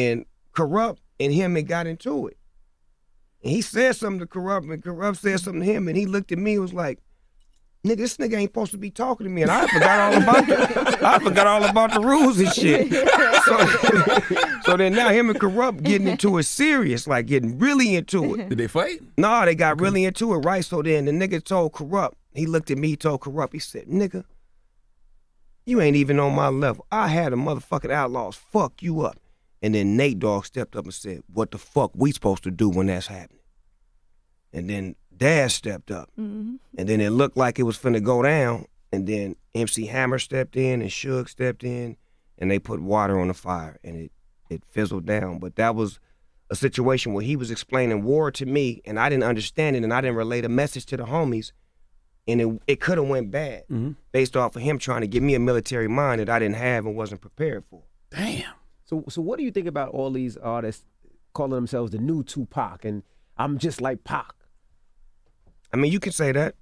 And Corrupt and him had got into it. And he said something to Corrupt, and Corrupt said something to him, and he looked at me and was like, nigga, this nigga ain't supposed to be talking to me, and I forgot all about the rules and shit. So then now him and Corrupt getting into it serious, like getting really into it. Did they fight? No, they got really into it, right? So then the nigga told Corrupt, he looked at me, he told Corrupt, he said, nigga, you ain't even on my level. I had a motherfucking Outlaws fuck you up. And then Nate Dogg stepped up and said, what the fuck we supposed to do when that's happening? And then Daz stepped up. Mm-hmm. And then it looked like it was finna go down. And then MC Hammer stepped in and Suge stepped in, and they put water on the fire, and it fizzled down. But that was a situation where he was explaining war to me, and I didn't understand it, and I didn't relay the message to the homies, and it could have went bad based off of him trying to give me a military mind that I didn't have and wasn't prepared for. Damn. So what do you think about all these artists calling themselves the new Tupac and I'm just like Pac? I mean, you can say that.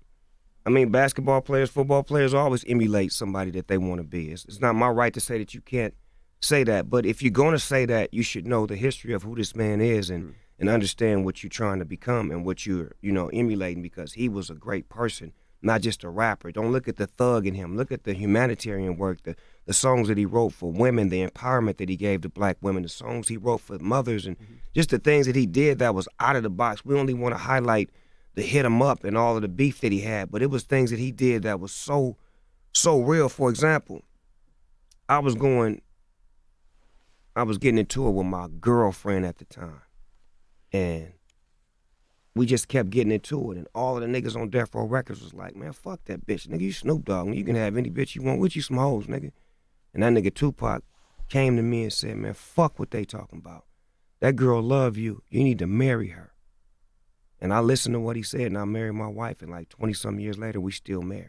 I mean, basketball players, football players always emulate somebody that they want to be. It's not my right to say that you can't say that, but if you're going to say that, you should know the history of who this man is and understand what you're trying to become and what you're, emulating, because he was a great person, not just a rapper. Don't look at the thug in him. Look at the humanitarian work, the songs that he wrote for women, the empowerment that he gave to black women, the songs he wrote for mothers, and just the things that he did that was out of the box. We only want to highlight the hit him up and all of the beef that he had, but it was things that he did that was so real. For example, I was getting into it with my girlfriend at the time, and we just kept getting into it, and all of the niggas on Death Row Records was like, man, fuck that bitch, nigga, you Snoop Dogg, you can have any bitch you want with you, some hoes, nigga. And that nigga Tupac came to me and said, man, fuck what they talking about. That girl love you, you need to marry her. And I listened to what he said, and I married my wife, and like 20-some years later, we still married.